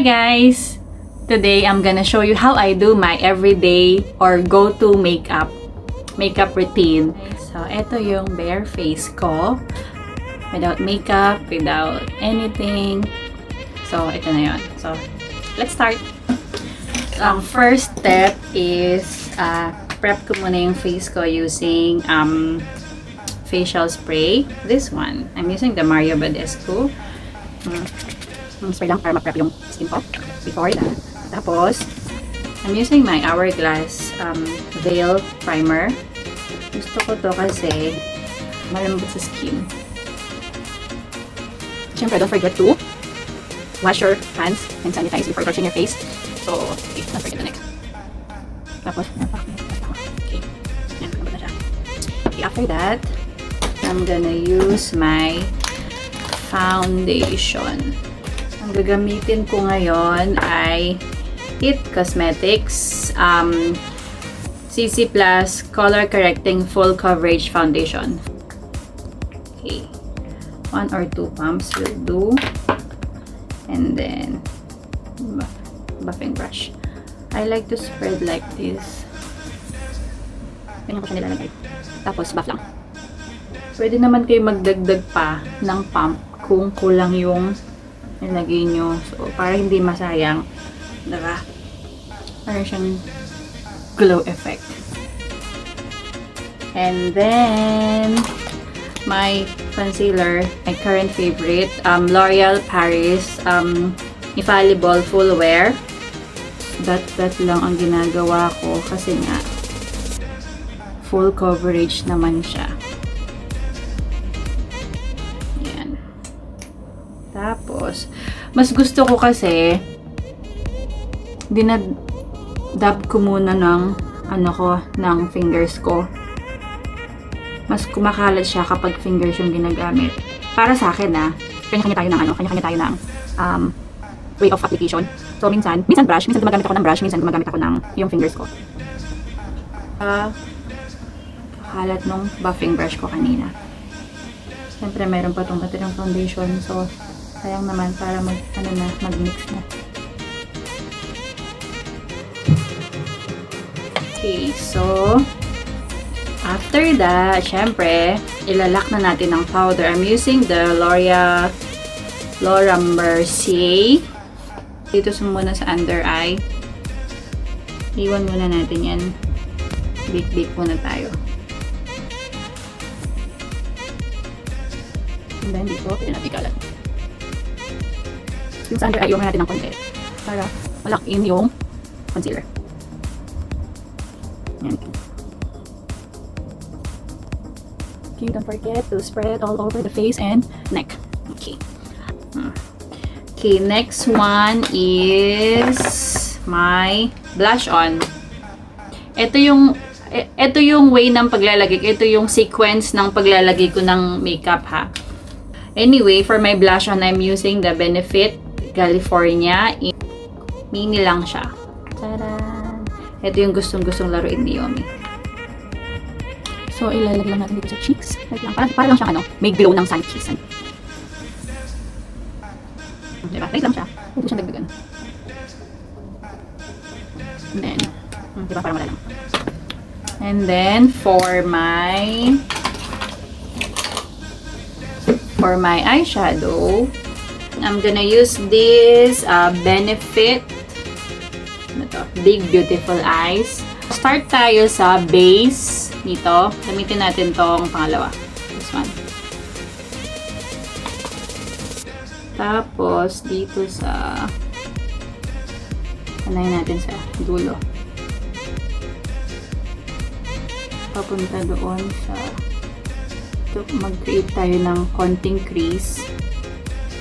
guys! Today I'm gonna show you how I do my everyday or go-to makeup routine. So, ito yung bare face ko. Without makeup, without anything. So, ito na yun. So, let's start. Ang first step is prep ko muna yung face ko using facial spray. This one. I'm using the Badescu. Spray lang para ma-prep yung skin ko before that. Tapos, I'm using my Hourglass Veil Primer. Gusto ko to kasi malambot sa skin. Siyempre, don't forget to wash your hands and sanitize before brushing your face. So, okay, don't forget the neck. Tapos, okay. Yan, malambot na siya. Okay, after that, I'm gonna use my foundation. Ang gagamitin ko ngayon ay It Cosmetics CC Plus Color Correcting Full Coverage Foundation. Okay. 1 or 2 pumps will do. And then, buffing brush. I like to spread like this. Ganyan ko siya nilalagay. Tapos, buff lang. Pwede naman kayo magdagdag pa ng pump kung kulang yung nilagay nyo. So, para hindi masayang, diba? Parang siyang glow effect. And then, my concealer, my current favorite, L'Oreal Paris Infallible Full Wear. That lang ang ginagawa ko kasi nga, full coverage naman siya. Tapos, mas gusto ko kasi dinadab ko muna ng ng fingers ko. Mas kumakalat siya kapag fingers yung ginagamit. Para sa akin kanya-kanya tayo ng way of application. So minsan brush, minsan gumagamit ako ng brush, minsan gumagamit ako ng yung fingers ko. Kalat nung buffing brush ko kanina. Siyempre mayroon pa itong baterang foundation, so sayang naman para mag-mix na. Okay, so after that, syempre, ilalak na natin ang powder. I'm using the L'Oreal Mercier. Dito muna sa under eye. Iwan muna natin yan. Bake muna tayo. And then dito, pwede natin ikalat. Yung sa under eye, iwan natin ng konti para malakin yung concealer. Yan. Okay, don't forget to spread all over the face and neck. Okay. Okay, next one is my blush on. Ito yung way ng paglalagay. Ito yung sequence ng paglalagay ko ng makeup ha. Anyway, for my blush on, I'm using the Benefit Galifornia. Mini lang siya. Taran! Ito yung gustong laruin ni Yomi. So, ilalagay lang natin dito sa cheeks. Para lang siyang may glow ng sun cheeks. Diba? Right lang siya. Pwede siyang dagdagan. And then, diba? Parang wala lang. And then, for my eyeshadow, I'm gonna use this Benefit Big Beautiful Eyes. Start tayo sa base dito. Gamitin natin tong pangalawa. This one. Tapos dito sa anayin natin sa dulo. Papunta doon sa mag-create tayo ng konting crease.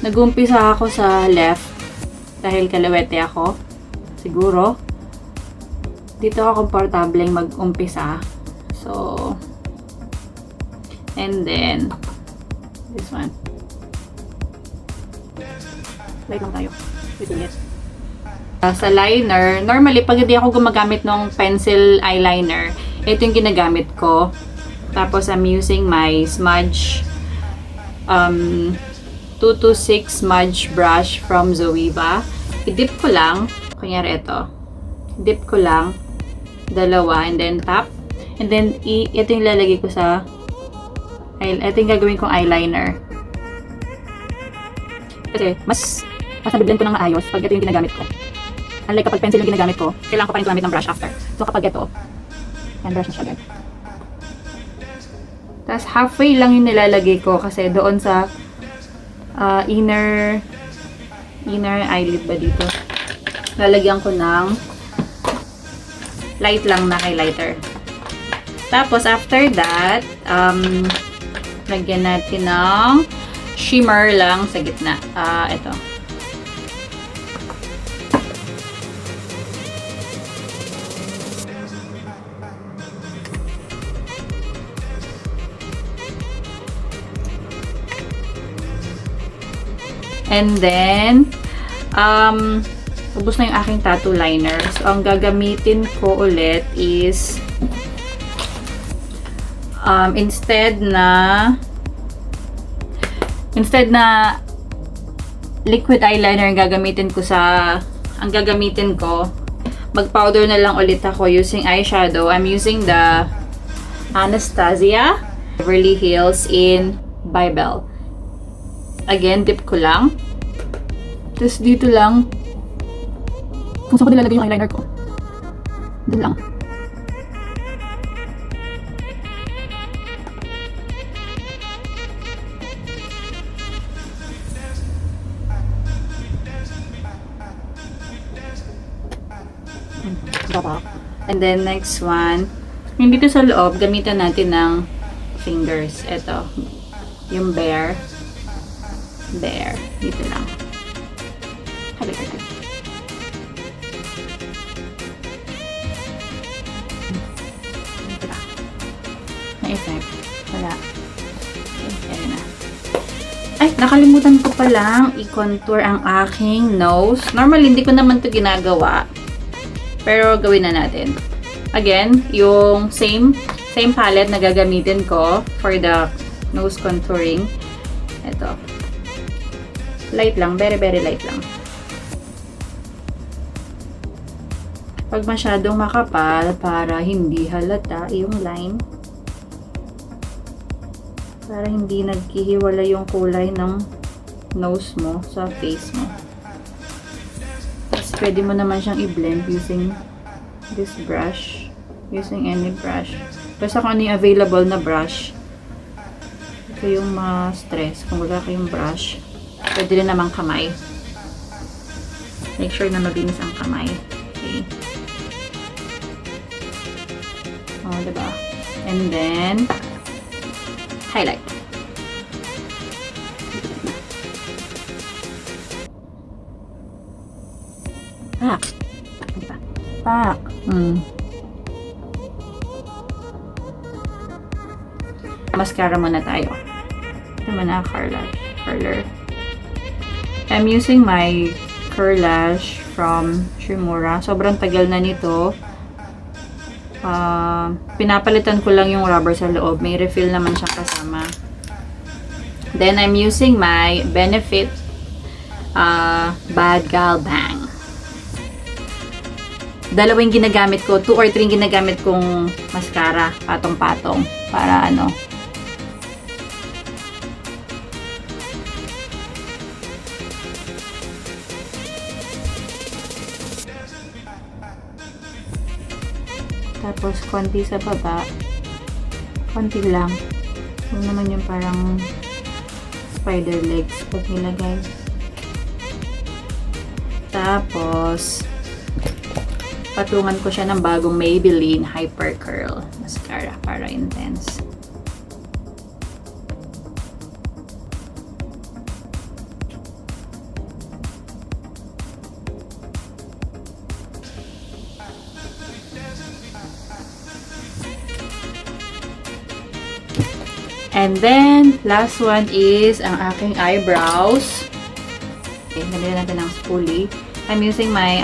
Nag-umpisa ako sa left dahil kalawete ako. Siguro. Dito ako komportable mag-umpisa. So, and then, this one. Light lang tayo. Sa liner, normally, pag hindi ako gumagamit ng pencil eyeliner, ito yung ginagamit ko. Tapos, I'm using my smudge 226 smudge brush from Zoeva. i-dip ko lang, kunyari ito, dip ko lang, dalawa, and then tap, and then ito yung lalagay ko sa, ito yung gagawin kong eyeliner. Kasi, mas nabiblend ko ng maayos pag ito yung ginagamit ko. Unlike kapag pencil yung ginagamit ko, kailangan ko pa rin gumamit ng brush after. So, kapag ito, yan, brush na siya agad. Tapos, halfway lang yung nilalagay ko kasi doon sa inner eyelid ba dito. Lalagyan ko ng light lang na highlighter. Tapos, after that, lagyan natin ng shimmer lang sa gitna. Ito. And then, ubos na yung aking tattoo liner. So, ang gagamitin ko ulit is, instead na liquid eyeliner ang gagamitin ko, mag-powder na lang ulit ako using eyeshadow. I'm using the Anastasia Beverly Hills in BadGal. Again, dip ko lang. Tapos dito lang, kung saan ko nilalagay yung eyeliner ko. Doon lang. And then, next one, yung dito sa loob, gamitan natin ng fingers. Ito, yung bare. Dito lang. Highlighter ko. Dito lang. May effect. Wala. Okay, na. Ay, nakalimutan ko palang i-contour ang aking nose. Normally, hindi ko naman ito ginagawa. Pero, gawin na natin. Again, yung same palette na gagamitin ko for the nose contouring. Ito. Light lang. Very, very light lang. Pag masyadong makapal, para hindi halata yung line. Para hindi naghihiwala yung kulay ng nose mo sa face mo. Tapos, pwede mo naman siyang i-blend using this brush. Using any brush. Basta kung ano yung available na brush. Ito yung ma-stress. Kung wala kayong brush, pwede rin namang kamay. Make sure na malinis ang kamay. Okay. Oh, diba? And then, highlight. Pak. Diba? Pak. Mascara muna tayo. Ito muna curler. I'm using my curl lash from Shimura. Sobrang tagal na nito. Pinapalitan ko lang yung rubber sa loob. May refill naman siyang kasama. Then, I'm using my Benefit BadGal Bang. Dalawang ginagamit ko. 2 or 3 ginagamit kong mascara. Patong-patong. Para ano. Tapos, konti sa baba. Konti lang. Huwag naman yung parang spider legs pag nilagay. Tapos, patungan ko siya ng bagong Maybelline Hyper Curl Mascara para intense. And then, last one is ang aking eyebrows. Okay, nalagyan natin ng spoolie. I'm using my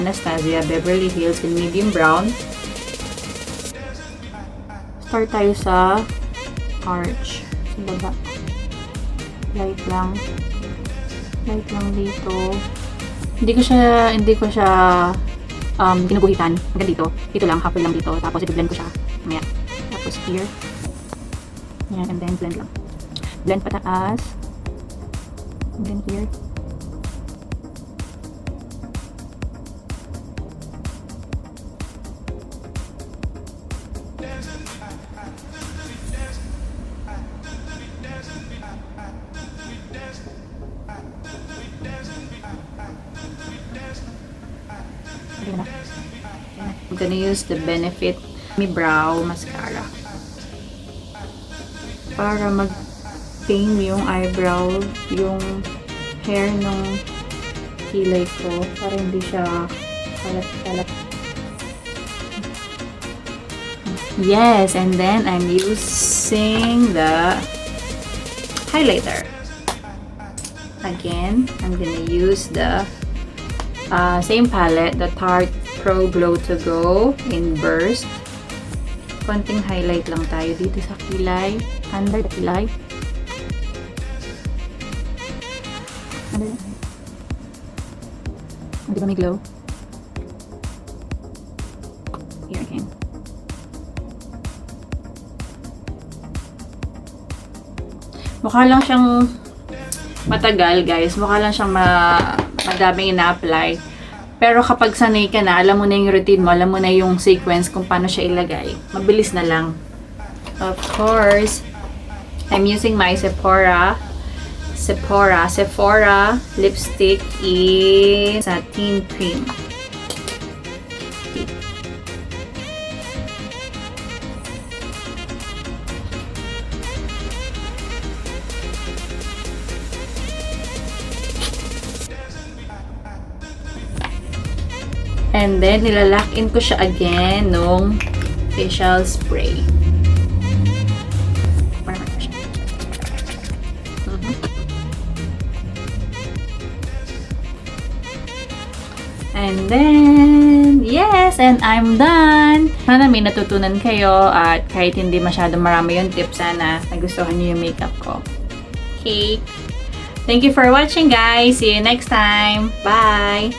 Anastasia Beverly Hills in medium brown. Start tayo sa arch. Sa baba. Light lang. Light lang dito. Hindi ko siya ginuguhitan. Hanggang dito. Dito lang, halfway lang dito. Tapos i-blend ko siya. Mamaya. Tapos here. Yan, and then blend lang. Blend pataas. And then here. I'm gonna use the Benefit Eyebrow Mascara para mag-tame yung eyebrow, yung hair ng kilay ko para hindi siya kalat-kalat. Yes, and then I'm using the highlighter. Again, I'm gonna use the same palette, the Tarte Pro Glow to Go in Burst. Konting highlight lang tayo dito sa kilay, under the kilay. Di ba may glow? Here again. Mukha lang siyang matagal, guys. Mukha lang siyang madaming ina-apply. Pero kapag sanay ka na, alam mo na yung routine mo, alam mo na yung sequence kung paano siya ilagay. Mabilis na lang. Of course, I'm using my Sephora lipstick in Satin Cream. And then, nilalock in ko siya again nung facial spray. And then, yes! And I'm done! Sana may natutunan kayo at kahit hindi masyadong marami yung tips, sana nagustuhan nyo yung makeup ko. Okay? Thank you for watching, guys! See you next time! Bye!